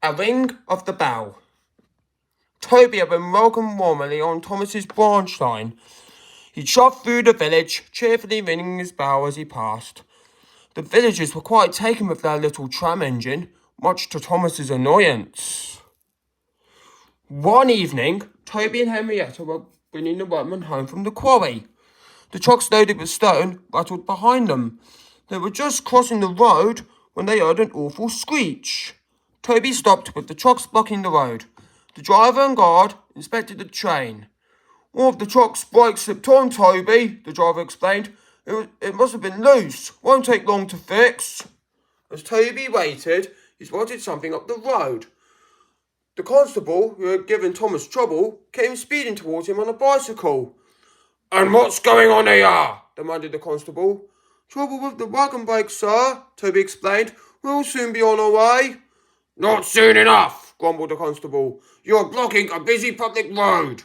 A ring of the bell. Toby had been welcomed warmly on Thomas's branch line. He shot through the village, cheerfully ringing his bell as he passed. The villagers were quite taken with their little tram engine, much to Thomas's annoyance. One evening, Toby and Henrietta were bringing the workmen home from the quarry. The trucks loaded with stone rattled behind them. They were just crossing the road when they heard an awful screech. Toby stopped with the trucks blocking the road. The driver and guard inspected the train. One of the truck's brakes slipped on, Toby, the driver explained. It must have been loose. Won't take long to fix. As Toby waited, he spotted something up the road. The constable, who had given Thomas trouble, came speeding towards him on a bicycle. "And what's going on here?" demanded the constable. "Trouble with the wagon brake, sir," Toby explained. "We'll soon be on our way." "Not soon enough," grumbled the constable. "You're blocking a busy public road."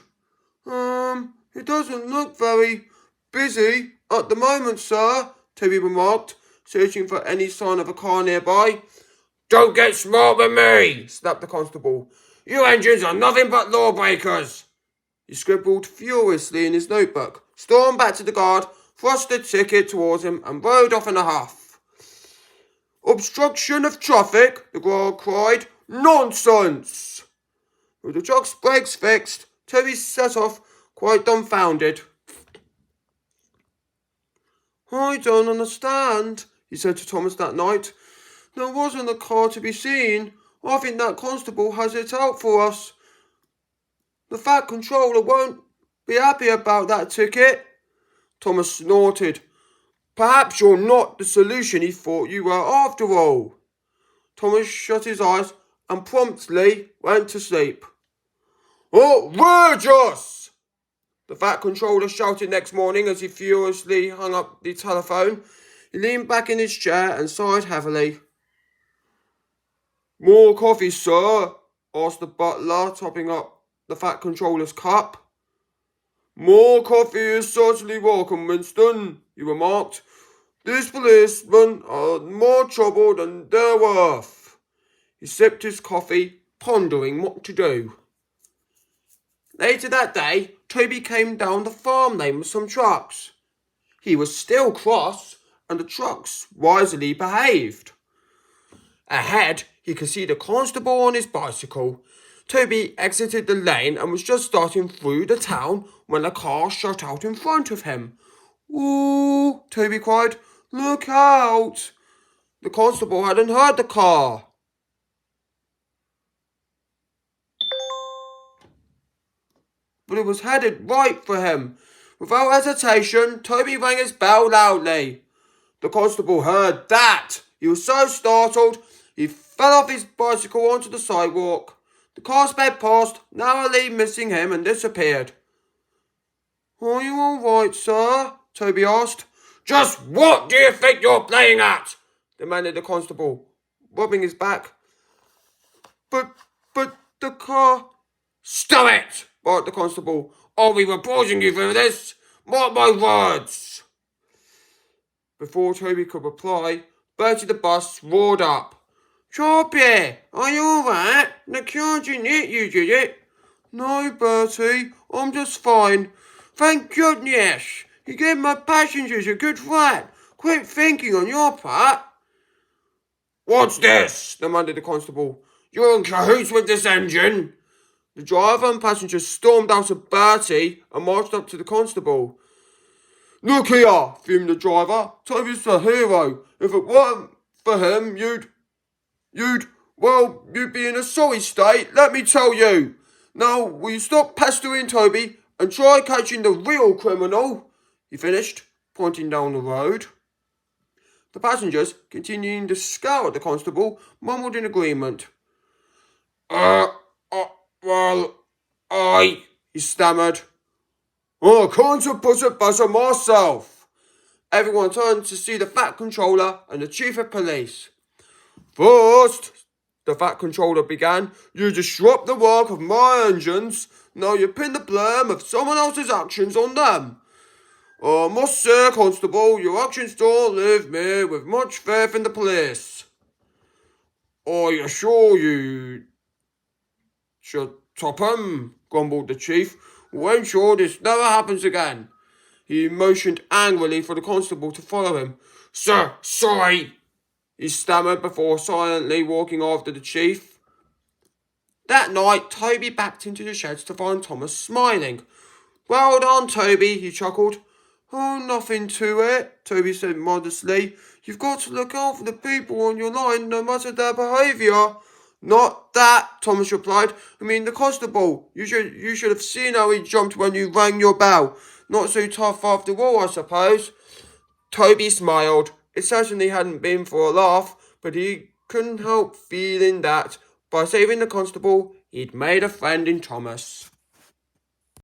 It doesn't look very busy at the moment, sir," Toby remarked, searching for any sign of a car nearby. "Don't get smart with me," snapped the constable. "You engines are nothing but lawbreakers." He scribbled furiously in his notebook, stormed back to the guard, thrust the ticket towards him, and rode off in a huff. "Obstruction of traffic," the guard cried. "Nonsense!" With the truck's brakes fixed, Toby set off, quite dumbfounded. "I don't understand," he said to Thomas that night. "There wasn't a car to be seen. I think that constable has it out for us. The fat controller won't be happy about that ticket." Thomas snorted. "Perhaps you're not the solution he thought you were after all." Thomas shut his eyes and promptly went to sleep. "Outrageous!" the fat controller shouted next morning as he furiously hung up the telephone. He leaned back in his chair and sighed heavily. "More coffee, sir?" asked the butler, topping up the fat controller's cup. "More coffee is certainly welcome, Winston," he remarked. "These policemen are more trouble than they're worth." He sipped his coffee, pondering what to do. Later that day, Toby came down the farm lane with some trucks. He was still cross, and the trucks wisely behaved. Ahead, he could see the constable on his bicycle. Toby exited the lane and was just starting through the town when a car shot out in front of him. "Ooh!" Toby cried. "Look out!" The constable hadn't heard the car. But it was headed right for him. Without hesitation, Toby rang his bell loudly. The constable heard that. He was so startled, he fell off his bicycle onto the sidewalk. The car sped past, narrowly missing him, and disappeared. "Are you all right, sir?" Toby asked. "Just what do you think you're playing at?" demanded the constable, rubbing his back. But the car..." "Stop it!" barked the constable. "I'll be reporting you for this. Mark my words." Before Toby could reply, Bertie the bus roared up. "Toby, are you all right? The car didn't hit you, did it?" "No, Bertie, I'm just fine. Thank goodness. You gave my passengers a good fright. Quick thinking on your part." "What's this?" demanded the constable. "You're in cahoots with this engine?" The driver and passengers stormed out of Bertie and marched up to the constable. "Look here," fumed the driver. "Toby's the hero. If it weren't for him, you'd be in a sorry state, let me tell you. Now, will you stop pestering Toby and try catching the real criminal?" he finished, pointing down the road. The passengers, continuing to scowl at the constable, mumbled in agreement. He stammered. "I can't put it better myself." Everyone turned to see the fat controller and the chief of police. "First," the fat controller began, "you disrupt the work of my engines. Now you pin the blame of someone else's actions on them. I must say, Constable, your actions don't leave me with much faith in the police." "I assure you, Sir Topham," grumbled the chief, "we'll ensure this never happens again." He motioned angrily for the constable to follow him. "Sir, sorry," he stammered before silently walking after the chief. That night, Toby backed into the sheds to find Thomas smiling. "Well done, Toby," he chuckled. "Oh, nothing to it," Toby said modestly. "You've got to look out for the people on your line, no matter their behaviour." "Not that," Thomas replied. "I mean the constable. You should have seen how he jumped when you rang your bell. Not so tough after all, I suppose." Toby smiled. It certainly hadn't been for a laugh, but he couldn't help feeling that, by saving the constable, he'd made a friend in Thomas.